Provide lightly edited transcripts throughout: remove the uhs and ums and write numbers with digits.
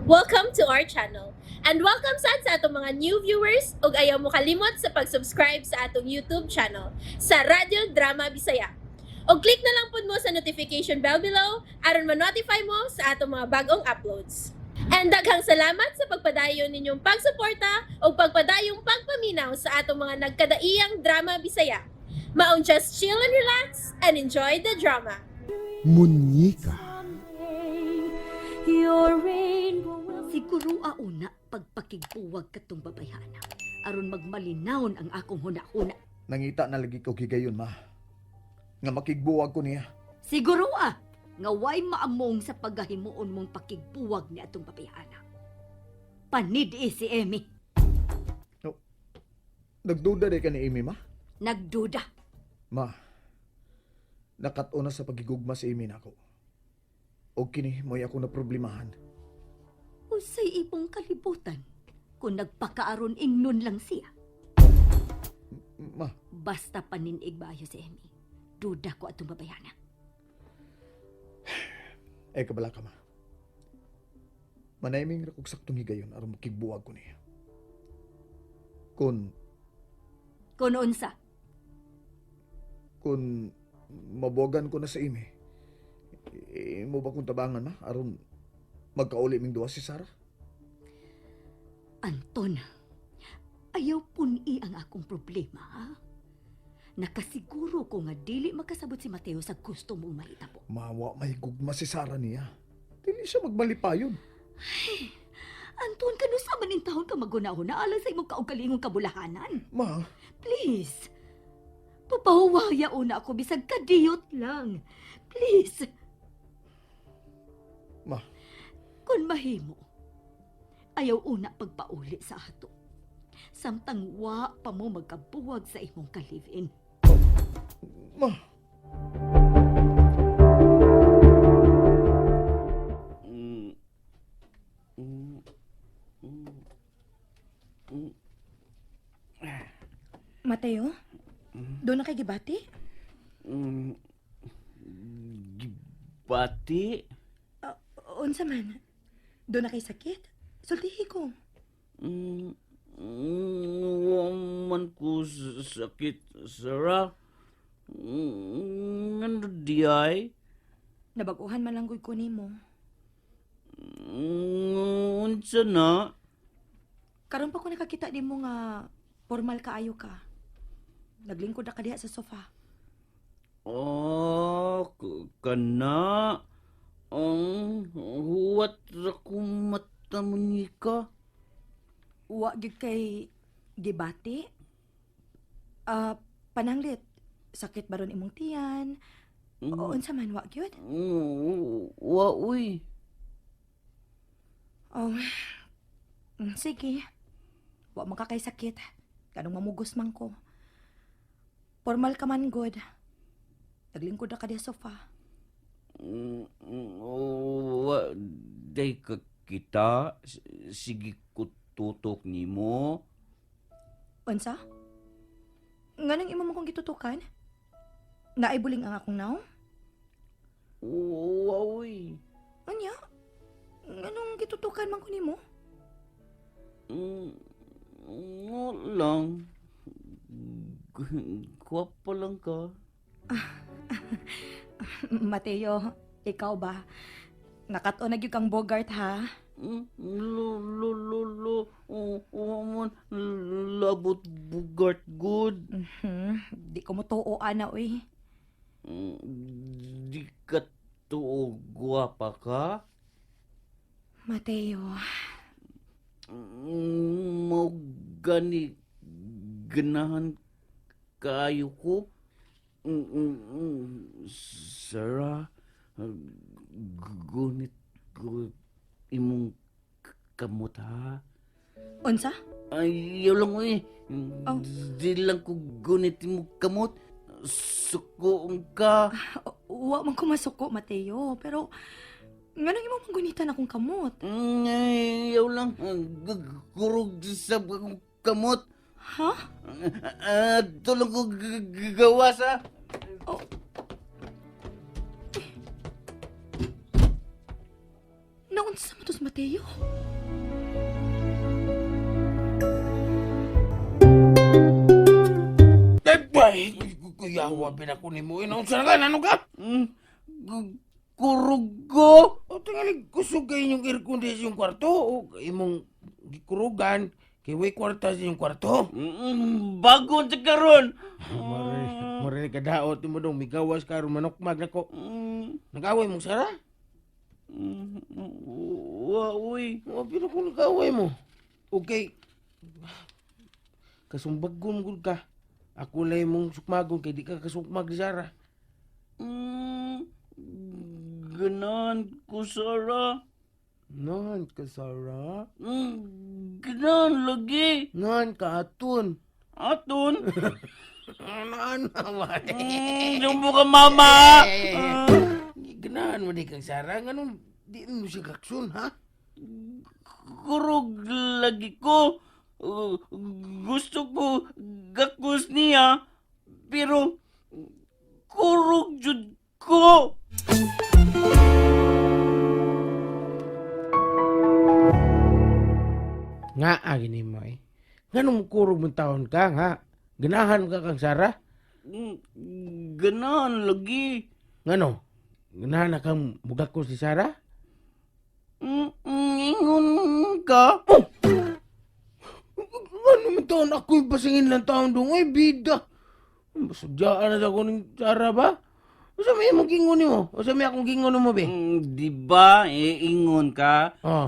Welcome to our channel. And welcome sa atong mga new viewers ug ayaw mo kalimot sa pag-subscribe sa atong YouTube channel sa Radio Drama Bisaya. O click na lang pud mo sa notification bell below aron ma-notify mo sa atong mga bagong uploads. And daghang salamat sa pagpadayon ninyong pagsuporta o pagpadayong pagpaminaw sa atong mga nagkadaiyang Drama Bisaya. Maong just chill and relax and enjoy the drama. Munyika. Your rainbow will... Siguro auna pagpakigbuwag katong babayana aron magmalinawon ang akong huna-huna. Nangita na lagi ko gigayon, ma. Nga makigbuwag ko niya. Siguro nga way maamong sa paggahimuon mong pakigbuwag ni atong babayana. Panid si Emmy. No. Nagduda day ka ni Amy, ma? Nagduda. Ma, nakatuna sa pagigugma si Amy nako. O kini mo'y ako na problemahan. Usay ipong kalibutan kung nagpakaaron ingnon lang siya. Ma, Basta paninig bayo si Emmy. Duda ko atong babayana. kabala ka, ma. Manayaming rakog saktong higayon aron makigbuwag ko niya. Kung Unsa? kung mabuwagan ko na sa Amy, mo ba kung tabangan, ma? Aron magkauli ming duwa si Sarah? Anton, ayaw puni ang akong problema, ha? Nakasiguro ko nga dili makasabot si Mateo sa gusto mong mahitabo. Mawa may gugma si Sarah niya. Dili siya magbalipayon. Anton, kanusa man in taon ka magunahon na alang sa imong kaugalingong kabulahanan? Ma, Please, papahuwaya una ako bisag kadiyot lang. Please, ma, kung mahimo, ayaw una pagpauli sa ato. Samtang wa pa mo magkabuwag sa imong kalivin. ma. Mateo? Doon na kay Gibati? Gibati? Unsa man? Doon na kay sakit? Sultihi ko. Waman ko sakit, Sarah. Ano di ay? Nabaguhan man lang gud ko nimo. Unsa na? Karon pa ko nakakita nimo nga formal kaayo ka. Naglingkod na ka diha sa sofa. Kana. Ang huwat ra kong mata mo ka. Wa gyud kay Gibati? Pananglit. Sakit baron imong tiyan. O unsa man wa gyud? Wa, uy. Oh. Sige. Wa man ka kay sakit. Kanong mamugos man ko. Formal ka man good. Naglingkod na ka diha sa sofa. Wa, day ka kita. Sige ko tutok ni mo. Unsa? Nganong imo mo kong gitutukan? Naaibuling ang akong naong? Uy. Anya? Nganong gitutukan man ko nimo? Nga lang. Gwapa lang ka. Mateo, ikaw ba? Nakato na gyud kang Bogart ha? Waman, labot bugart good. Di ko mo tuo ana oy. Di ka to gwapa ka? Mateo, Mau gani ganahan kayo ko. Sarah, gunit ko imong kamot ha. unsa? Ayaw lang eh. Oh. Di lang ko gunit imong kamot. Sukoong ka. Wa man ko masuko, Mateo, pero nganong imo manggunitan akong kamot? Ayaw lang. Gurog sa kamot. Ha? Tulong ko gagawa sa... Naon Unsa man to si Mateo? Dagpay, kuyawa pinako ni mo. Inaunsa ka, ano ka? Kurog ko. O tingalig, kusog kayo yung air condition yung kwarto. O imong gikurugan, kay way kwarta sa yung kwarto. Bago sa karon. Maray ka daot mo dong, migawas ka, manokmag na ko. Nag-away mong Sara? Uy. O, pinako nag-away mo. Okay. Kasumbagon gud ka. Ako lay mong sukmagon, kay di ka kasukmag ni Sara. Ganan ko, Sarah. Nan ka, Sara? Ganan lagi. Nan ka, Aton. Aton. Nan naman. Sumbo ka, mama. Ganahan mo di kang Sara. Ganun, di mo si Kaksun, ha? Kurog lagi ko. Gusto ko gakus niya. Pero kurog jud ko. Nga, gini mo eh. Ganun kurog mong taon ka, nga. Ganahan ka kang Sara? Ganan lagi. Ngano? Ganahan na kang mugakos si Sara? Ingon ka. Ano man taon? Ako'y pasingin lang taon doon. Ay, bida. Sudyaan na sa ko ng Sara ba? O sa may mong gingon mo? O sa may akong gingon mo, be? Di ba, ingon ka? Oh.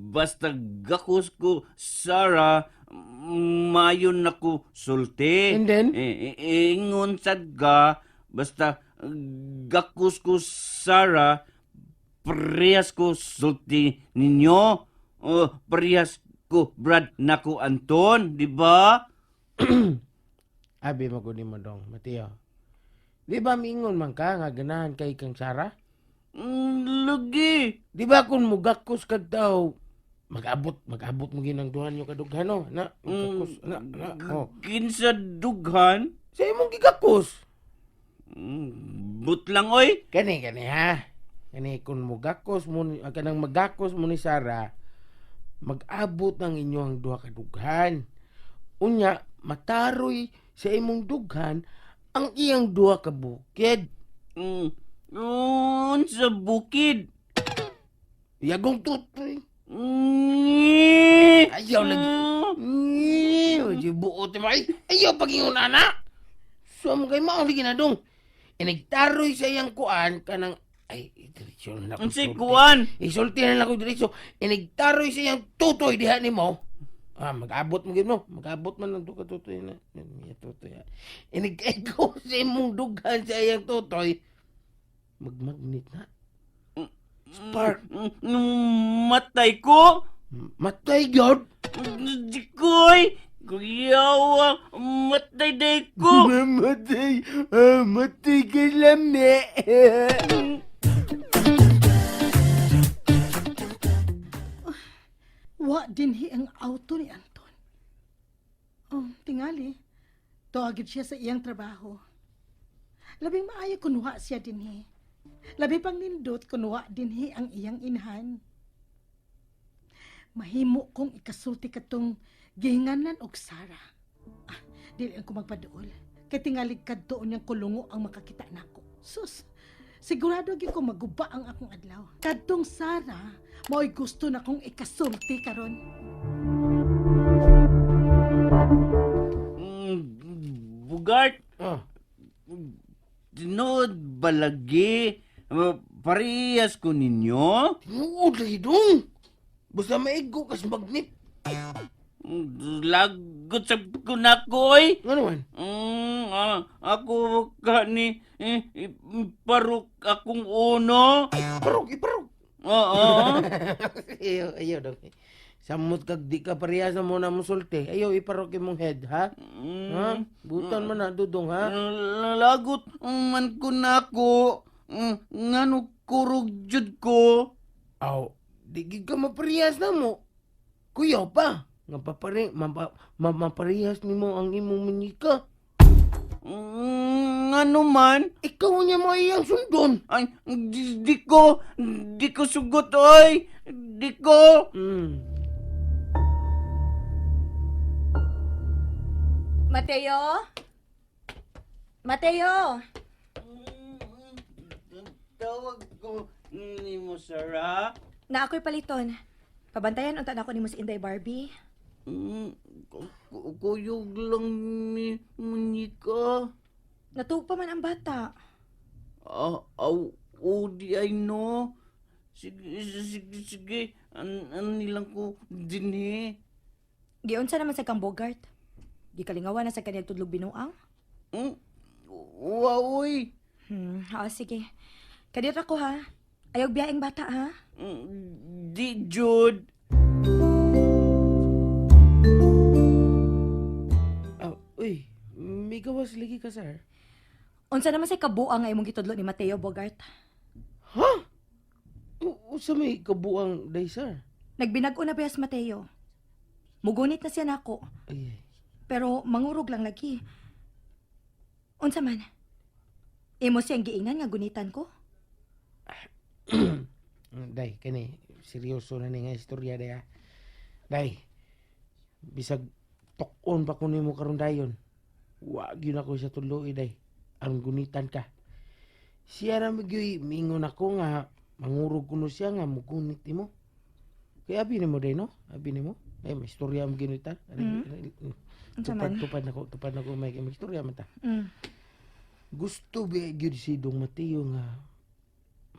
Basta gakus ko, Sarah, mayon na ko sulti. And then? Ingon sad ka, basta gakus ko, Sarah, parehas ko sulti ninyo. Parehas ko, Brad, nako Anton, di ba? Abi maguni mo dong, Mateo. Di ba mingon man ka nga ganahan kay kang Sara? Lagi. Di ba kung mugakos ka daw, mag-abot mo ginangduhan yung kadughano, na, mugakos, oh. Kinsa dughan? Sa imong gigakos. Butlang oy. Kani, ha? Kani, kung mugakos mo, kanang magakos mo ni Sara, mag-abot ng inyong duha kadughan. Unya, mataroy sa imong dughan, ang iyang duha ka bukid. Sa bukid. Yagong tutoy. Ayaw lagi. Oye, buot mo ay. Ayaw pagingon anak. So mo kay mao lagi na dong. Inigtaroy sa iyang kuan kanang ay diretsyo na ako. Si kuan. Isulti na lang ko diretsyo. Inigtaroy sa iyang tutoy diha nimo. Mag-abot mo gid mo. Mag-abot man ang duka tutoy na. Yan tutoy. Inigko sa imong dughan sa iyang tutoy. Magmagnet na. Spark. Matay ko. Matay gyud. Di koy. Kuyawa. Matay day ko. Matay. Matay ka lami. Wa dinhi ang auto ni Anton. Tingali. Tuwagid siya sa iyang trabaho. Labing maayo kunuha siya dinhi. Labi pang nindot kunuha dinhi ang iyang inhan. Mahimo kong ikasulti katong gihinganan og Sara. Dili ko magpaduol. Kay tingalig kadto niyang kulungo ang makakita nako. Sus, sigurado gyud ko maguba ang akong adlaw. Kadtong Sara, mao'y gusto na kong ikasulti karon. Bugart. Oh. Tinood balagi. Parehas ko ninyo. Tinuod lagi dong. Basta maigo kas magnet. Lagot sa kunakoy. Ano man? Ako ka ni parok akong uno. Iparok. Oo. Ayaw dong. Samot kag di ka parehas na muna mo sulti. Ayaw iparok imong head, ha? Ha? Butan man na dudong, ha? Lagot man ko nako. Ngano kurog jud ko. Aw, di gid ka maparehas na mo. Kuyaw pa. Nga maparehas nimo ang imong manika. Nga naman. Ikaw niya mo iyang sundon. Ay, di ko sugot, oy. Di ko. Mateo? Mateo! Tawag ko ni mo, Sarah. Na ako'y paliton. Pabantayan unta na ako ni Ms. Inday Barbie. Kuyog lang ni Monica. Natug pa man ang bata. Di ay no. Sige. Nilang ko din eh. Giunsa naman sa kang Bogart. Di kalingawan na sa kanyang tudlog binuang. Waoy. Sige. Kadira ko ha. Ayaw biyaing bata ha. Di, Jude. Uy, may gawas lagi ka, sir. Unsa naman sa kabuang nga imong gitudlo ni Mateo Bogart. Ha? Usa may kabuang day, sir. Nagbinag-o na biyas Mateo. Mugunit na siya nako. Ay. Pero mangurog lang lagi. Unsa man? Imo siyang giingnan nga gunitan ko? Day, kani, seryoso na ni nga istorya, day, ha? Day, bisag tokon pa ko nimo karon dayon. Wag yun ako sa tuloy, day. Aron gunitan ka. Siya ra magyoy mingon ako nga mangurog kuno siya nga mugunit nimo. Kaya abi nimo, day, no? Abi nimo. Ay, may istorya ang ginita. Unsa man? Tupad na ko may istorya man ta. Gusto ba gyud si Dong Mateo nga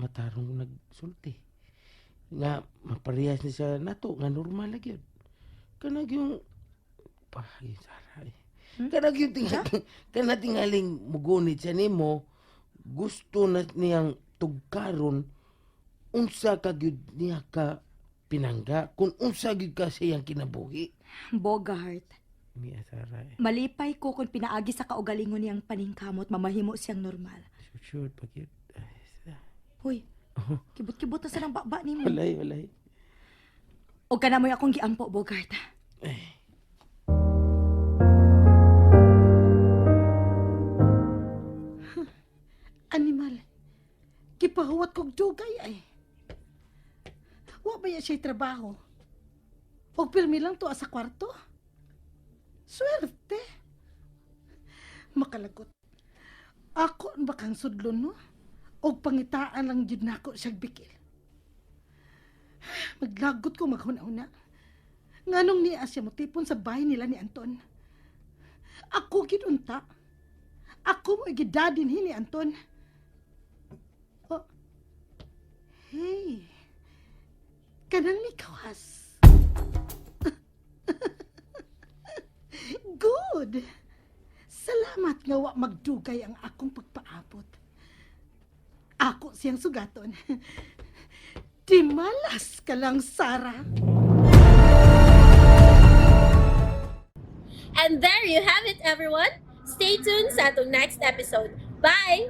matarong nagsulti. Nga maparehas ni sa nato nga normal lagi yun. Kanag yung Sara. Kanag yung tingaling mugunit sa nimo, gusto na niyang tugkaron unsa ka gyud niya ka pinangga kung unsa gyud ka siyang kinabuhi. Bogart, Miya Sara. malipay ko kung pinaagi sa kaugalingon niyang paningkamot mamahimo siyang normal. Sure, pag yun. Hoy, kibot-kibot na sa ng baba ni mo. Walay. O ka na mo'y akong giampo, Bogart. Animal. Kipahuwat kog dugay ay. Wa ba ya siya trabaho? Og pirmi lang to sa kwarto? Swerte. Makalagot. Ako ang bakang sudlon no? Og pangitaan lang jud nako siyag bikil. Maglagot ko maghuna-una. Nganong niya siya motipon sa bahay nila ni Anton. Ako gidunta. Ako mo igidadin ni Anton. Oh. Hey. Kanang ni kawas. Good. Salamat nga wa magdugay ang akong pagpaabot. Ako siyang sugaton. Di malas ka lang, Sarah. And there you have it, everyone. Stay tuned sa atong next episode. Bye!